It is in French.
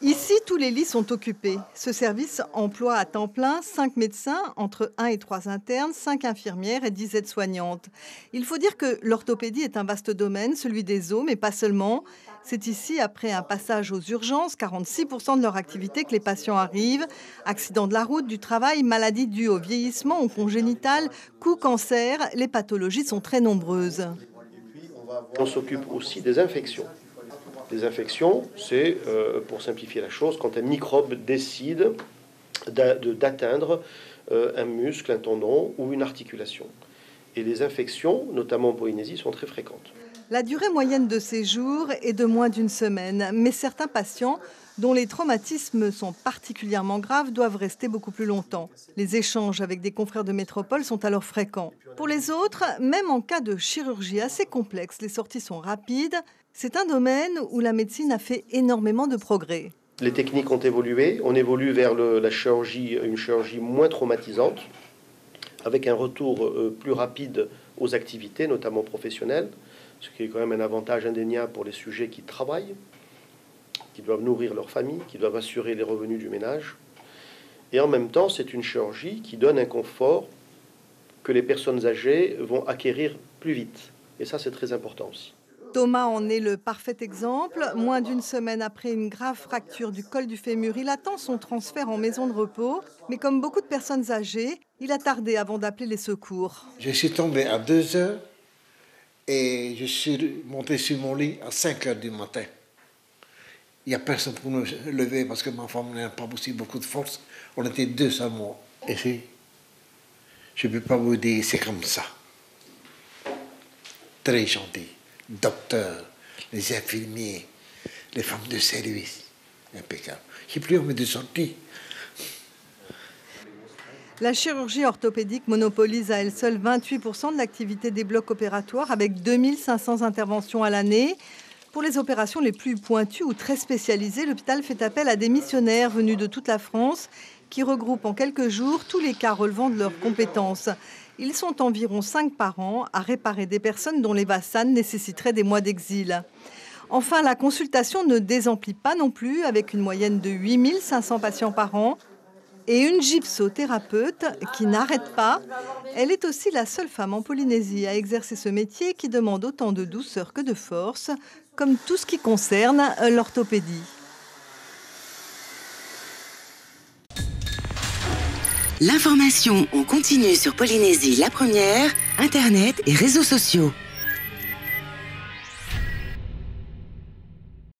Ici, tous les lits sont occupés. Ce service emploie à temps plein 5 médecins, entre 1 et 3 internes, 5 infirmières et 10 aides-soignantes. Il faut dire que l'orthopédie est un vaste domaine, celui des os, mais pas seulement. C'est ici, après un passage aux urgences, 46% de leur activité, que les patients arrivent. Accidents de la route, du travail, maladies dues au vieillissement ou congénitales, coups, cancer, les pathologies sont très nombreuses. On s'occupe aussi des infections. Les infections, c'est, pour simplifier la chose, quand un microbe décide d'atteindre un muscle, un tendon ou une articulation. Et les infections, notamment en Polynésie, sont très fréquentes. La durée moyenne de séjour est de moins d'une semaine, mais certains patients dont les traumatismes sont particulièrement graves doivent rester beaucoup plus longtemps. Les échanges avec des confrères de métropole sont alors fréquents. Pour les autres, même en cas de chirurgie assez complexe, les sorties sont rapides. C'est un domaine où la médecine a fait énormément de progrès. Les techniques ont évolué, on évolue vers une chirurgie moins traumatisante, avec un retour plus rapide aux activités, notamment professionnelles, ce qui est quand même un avantage indéniable pour les sujets qui travaillent, qui doivent nourrir leur famille, qui doivent assurer les revenus du ménage. Et en même temps, c'est une chirurgie qui donne un confort que les personnes âgées vont acquérir plus vite. Et ça, c'est très important aussi. Thomas en est le parfait exemple. Moins d'une semaine après une grave fracture du col du fémur, il attend son transfert en maison de repos. Mais comme beaucoup de personnes âgées, il a tardé avant d'appeler les secours. Je suis tombé à 2 heures et je suis monté sur mon lit à 5 heures du matin. Il n'y a personne pour me lever parce que ma femme n'a pas aussi beaucoup de force. On était 2 seulement. Et je ne peux pas vous dire, c'est comme ça. Très gentil. Docteur, les infirmiers, les femmes de service. Impeccable. J'ai plus envie de sortir. La chirurgie orthopédique monopolise à elle seule 28% de l'activité des blocs opératoires avec 2500 interventions à l'année. Pour les opérations les plus pointues ou très spécialisées, l'hôpital fait appel à des missionnaires venus de toute la France qui regroupent en quelques jours tous les cas relevant de leurs compétences. Ils sont environ 5 par an à réparer des personnes dont les vassanes nécessiteraient des mois d'exil. Enfin, la consultation ne désemplit pas non plus, avec une moyenne de 8500 patients par an. Et une gypsothérapeute qui n'arrête pas. Elle est aussi la seule femme en Polynésie à exercer ce métier qui demande autant de douceur que de force, comme tout ce qui concerne l'orthopédie. L'information en continu sur Polynésie la première, Internet et réseaux sociaux.